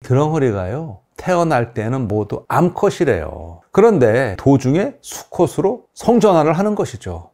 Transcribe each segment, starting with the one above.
드렁허리가요, 태어날 때는 모두 암컷이래요. 그런데 도중에 수컷으로 성전환을 하는 것이죠.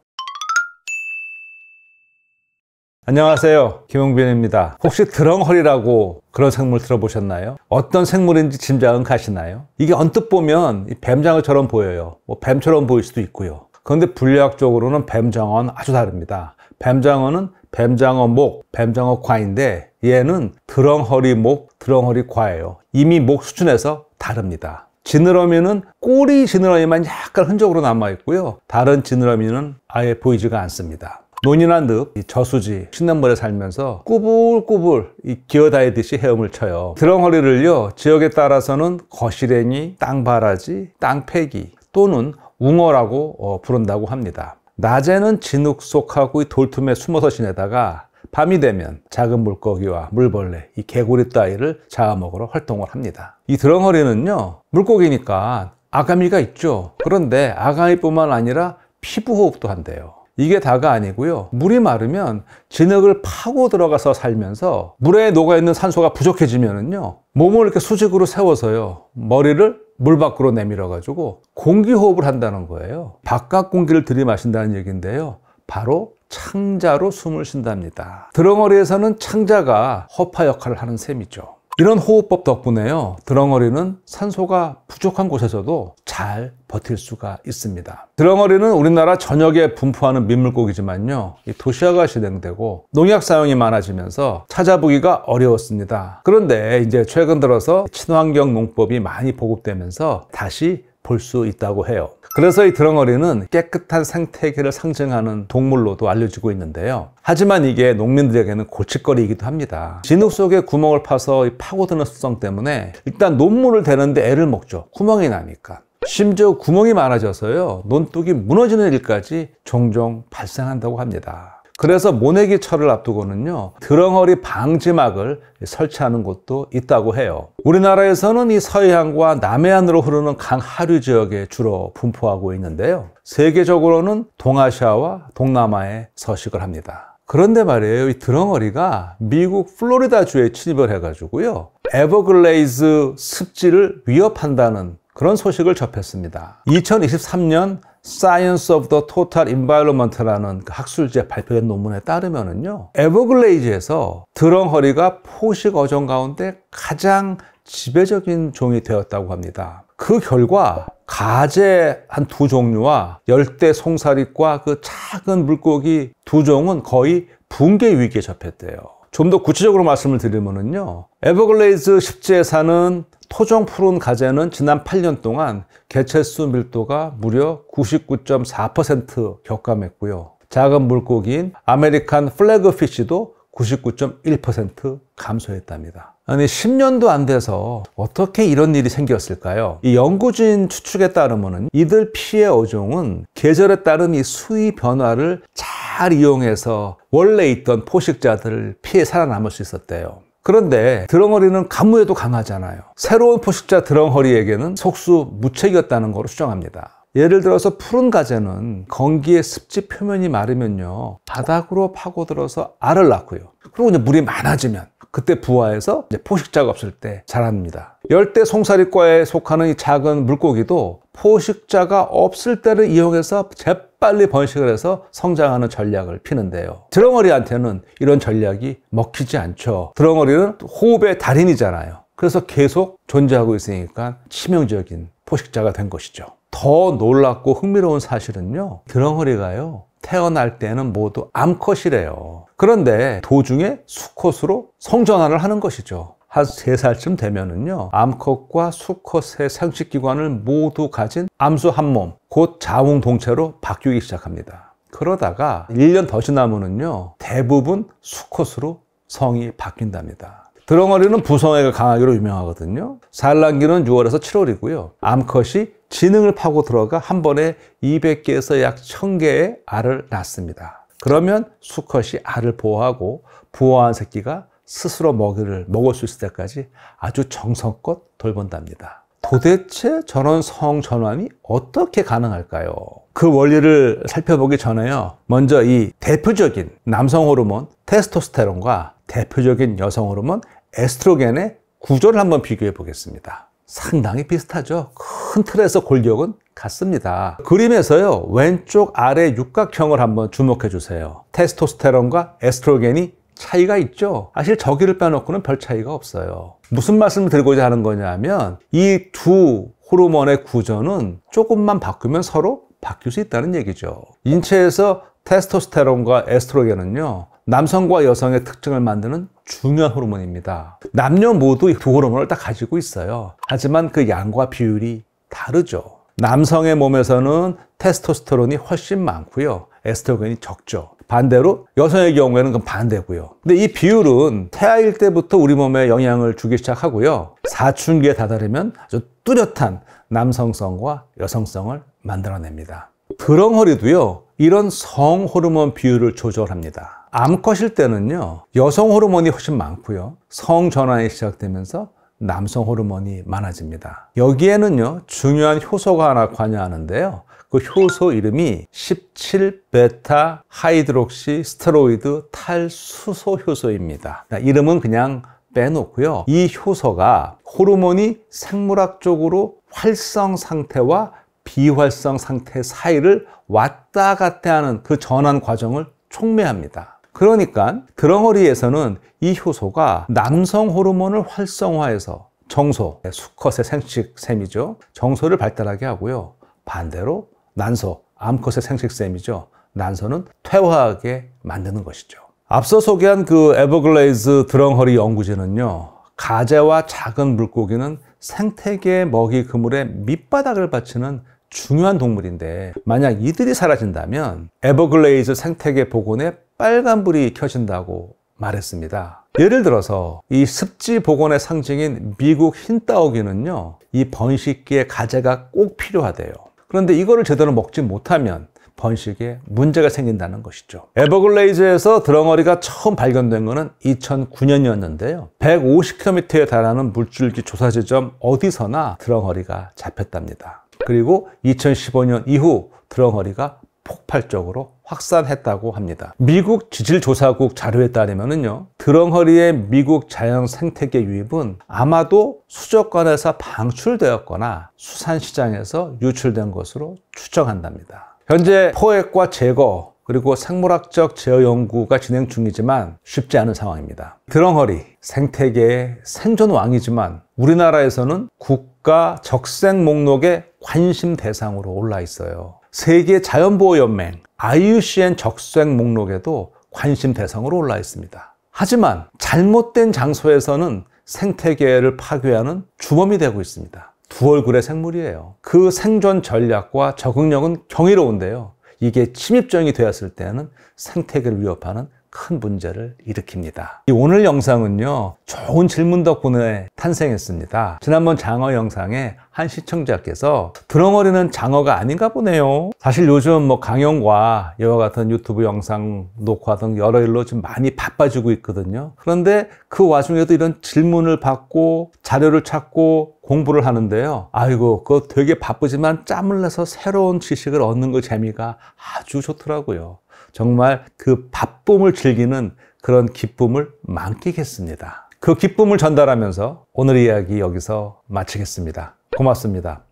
안녕하세요, 김용빈입니다. 혹시 드렁허리라고 그런 생물 들어보셨나요? 어떤 생물인지 짐작은 가시나요? 이게 언뜻 보면 뱀장어처럼 보여요. 뱀처럼 보일 수도 있고요. 그런데 분류학적으로는 뱀장어는 아주 다릅니다. 뱀장어는 뱀장어목, 뱀장어과인데 얘는 드렁허리목, 드렁허리과예요. 이미 목 수준에서 다릅니다. 지느러미는 꼬리 지느러미만 약간 흔적으로 남아있고요. 다른 지느러미는 아예 보이지가 않습니다. 논이나 늪, 저수지, 신냇물에 살면서 꾸불꾸불 기어다니듯이 헤엄을 쳐요. 드렁허리를요, 지역에 따라서는 거시랭이, 땅바라지, 땅패기 또는 웅어라고 부른다고 합니다. 낮에는 진흙 속하고 돌틈에 숨어서 지내다가 밤이 되면 작은 물고기와 물벌레, 개구리 따위를 잡아먹으러 활동을 합니다. 이 드렁허리는요, 물고기니까 아가미가 있죠. 그런데 아가미뿐만 아니라 피부 호흡도 한대요. 이게 다가 아니고요, 물이 마르면 진흙을 파고 들어가서 살면서 물에 녹아있는 산소가 부족해지면은요, 몸을 이렇게 수직으로 세워서요, 머리를 물 밖으로 내밀어 가지고 공기 호흡을 한다는 거예요. 바깥 공기를 들이마신다는 얘기인데요, 바로 창자로 숨을 쉰답니다. 드렁허리에서는 창자가 허파 역할을 하는 셈이죠. 이런 호흡법 덕분에요, 드렁허리는 산소가 부족한 곳에서도 잘 버틸 수가 있습니다. 드렁허리는 우리나라 전역에 분포하는 민물고기지만요, 도시화가 진행되고 농약 사용이 많아지면서 찾아보기가 어려웠습니다. 그런데 이제 최근 들어서 친환경 농법이 많이 보급되면서 다시 볼 수 있다고 해요. 그래서 이 드렁허리는 깨끗한 생태계를 상징하는 동물로도 알려지고 있는데요. 하지만 이게 농민들에게는 골칫거리이기도 합니다. 진흙 속에 구멍을 파서 파고드는 습성 때문에 일단 논물을 대는데 애를 먹죠. 구멍이 나니까. 심지어 구멍이 많아져서요, 논둑이 무너지는 일까지 종종 발생한다고 합니다. 그래서 모내기 철을 앞두고는요, 드렁허리 방지막을 설치하는 곳도 있다고 해요. 우리나라에서는 이 서해안과 남해안으로 흐르는 강 하류 지역에 주로 분포하고 있는데요, 세계적으로는 동아시아와 동남아에 서식을 합니다. 그런데 말이에요, 이 드렁허리가 미국 플로리다주에 침입을 해가지고요, 에버글레이즈 습지를 위협한다는 그런 소식을 접했습니다. 2023년 Science of the Total Environment라는 학술지에 발표된 논문에 따르면은요, 에버글레이즈에서 드렁허리가 포식 어종 가운데 가장 지배적인 종이 되었다고 합니다. 그 결과 가재 한 2종류와 열대 송사리과 그 작은 물고기 2종은 거의 붕괴 위기에 접했대요. 좀 더 구체적으로 말씀을 드리면은요, 에버글레이즈 습지에 사는 토종 푸른 가재는 지난 8년 동안 개체수 밀도가 무려 99.4% 격감했고요. 작은 물고기인 아메리칸 플래그피쉬도 99.1% 감소했답니다. 아니, 10년도 안 돼서 어떻게 이런 일이 생겼을까요? 이 연구진 추측에 따르면 이들 피해 어종은 계절에 따른 이 수위 변화를 잘 이용해서 원래 있던 포식자들을 피해 살아남을 수 있었대요. 그런데 드렁허리는 가무에도 강하잖아요. 새로운 포식자 드렁허리에게는 속수 무책이었다는 것으로 추정합니다. 예를 들어서 푸른 가재는 건기에 습지 표면이 마르면요, 바닥으로 파고들어서 알을 낳고요, 그리고 이제 물이 많아지면 그때 부화해서 이제 포식자가 없을 때 자랍니다. 열대 송사리과에 속하는 이 작은 물고기도 포식자가 없을 때를 이용해서 재빨리 번식을 해서 성장하는 전략을 피는데요, 드렁허리한테는 이런 전략이 먹히지 않죠. 드렁허리는 호흡의 달인이잖아요. 그래서 계속 존재하고 있으니까 치명적인 포식자가 된 것이죠. 더 놀랍고 흥미로운 사실은요, 드렁허리가요, 태어날 때는 모두 암컷이래요. 그런데 도중에 수컷으로 성전환을 하는 것이죠. 한 3살쯤 되면은요, 암컷과 수컷의 생殖기관을 모두 가진 암수 한 몸, 곧 자웅동체로 바뀌기 시작합니다. 그러다가 1년 더 지나면은요, 대부분 수컷으로 성이 바뀐답니다. 드렁허리는 부성애가 강하기로 유명하거든요. 산란기는 6월에서 7월이고요. 암컷이 지능을 파고 들어가 한 번에 200개에서 약 1000개의 알을 낳습니다. 그러면 수컷이 알을 보호하고 부화한 새끼가 스스로 먹이를 먹을 수 있을 때까지 아주 정성껏 돌본답니다. 도대체 저런 성전환이 어떻게 가능할까요? 그 원리를 살펴보기 전에요, 먼저 이 대표적인 남성 호르몬 테스토스테론과 대표적인 여성 호르몬 에스트로겐의 구조를 한번 비교해 보겠습니다. 상당히 비슷하죠. 큰 틀에서 골격은 같습니다. 그림에서요, 왼쪽 아래 육각형을 한번 주목해 주세요. 테스토스테론과 에스트로겐이 차이가 있죠. 사실 저기를 빼놓고는 별 차이가 없어요. 무슨 말씀을 드리고자 하는 거냐면 이 두 호르몬의 구조는 조금만 바꾸면 서로 바뀔 수 있다는 얘기죠. 인체에서 테스토스테론과 에스트로겐은요, 남성과 여성의 특징을 만드는 중요한 호르몬입니다. 남녀 모두 이 두 호르몬을 다 가지고 있어요. 하지만 그 양과 비율이 다르죠. 남성의 몸에서는 테스토스테론이 훨씬 많고요, 에스트로겐이 적죠. 반대로 여성의 경우에는 그건 반대고요. 근데 이 비율은 태아일 때부터 우리 몸에 영향을 주기 시작하고요, 사춘기에 다다르면 아주 뚜렷한 남성성과 여성성을 만들어냅니다. 드렁허리도요, 이런 성 호르몬 비율을 조절합니다. 암컷일 때는요, 여성 호르몬이 훨씬 많고요, 성 전환이 시작되면서 남성 호르몬이 많아집니다. 여기에는요, 중요한 효소가 하나 관여하는데요, 그 효소 이름이 17베타 하이드록시 스테로이드 탈수소 효소입니다. 이름은 그냥 빼놓고요, 이 효소가 호르몬이 생물학적으로 활성 상태와 비활성 상태 사이를 왔다 갔다 하는 그 전환 과정을 촉매합니다. 그러니까 드렁허리에서는 이 효소가 남성 호르몬을 활성화해서 정소, 수컷의 생식샘이죠, 정소를 발달하게 하고요, 반대로 난소, 암컷의 생식샘이죠, 난소는 퇴화하게 만드는 것이죠. 앞서 소개한 그 에버글레이즈 드렁허리 연구진은요, 가재와 작은 물고기는 생태계의 먹이 그물의 밑바닥을 받치는 중요한 동물인데, 만약 이들이 사라진다면 에버글레이즈 생태계 복원에 빨간불이 켜진다고 말했습니다. 예를 들어서 이 습지 복원의 상징인 미국 흰따오기는요, 이 번식기에 가재가 꼭 필요하대요. 그런데 이거를 제대로 먹지 못하면 번식에 문제가 생긴다는 것이죠. 에버글레이즈에서 드렁허리가 처음 발견된 것은 2009년이었는데요. 150km에 달하는 물줄기 조사 지점 어디서나 드렁허리가 잡혔답니다. 그리고 2015년 이후 드렁허리가 폭발적으로 확산했다고 합니다. 미국 지질조사국 자료에 따르면요, 드렁허리의 미국 자연 생태계 유입은 아마도 수족관에서 방출되었거나 수산시장에서 유출된 것으로 추정한답니다. 현재 포획과 제거 그리고 생물학적 제어 연구가 진행 중이지만 쉽지 않은 상황입니다. 드렁허리 생태계의 생존왕이지만 우리나라에서는 국가 적색 목록에 관심 대상으로 올라 있어요. 세계 자연보호연맹 IUCN 적색 목록에도 관심 대상으로 올라 있습니다. 하지만 잘못된 장소에서는 생태계를 파괴하는 주범이 되고 있습니다. 두 얼굴의 생물이에요. 그 생존 전략과 적응력은 경이로운데요, 이게 침입종이 되었을 때는 생태계를 위협하는 큰 문제를 일으킵니다. 오늘 영상은요, 좋은 질문 덕분에 탄생했습니다. 지난번 장어 영상에 한 시청자께서 드렁허리는 장어가 아닌가 보네요. 사실 요즘 강연과 이와 같은 유튜브 영상 녹화 등 여러 일로 좀 많이 바빠지고 있거든요. 그런데 그 와중에도 이런 질문을 받고 자료를 찾고 공부를 하는데요, 아이고 그거 되게 바쁘지만 짬을 내서 새로운 지식을 얻는 그 재미가 아주 좋더라고요. 정말 그 바쁨을 즐기는 그런 기쁨을 만끽했습니다. 그 기쁨을 전달하면서 오늘 이야기 여기서 마치겠습니다. 고맙습니다.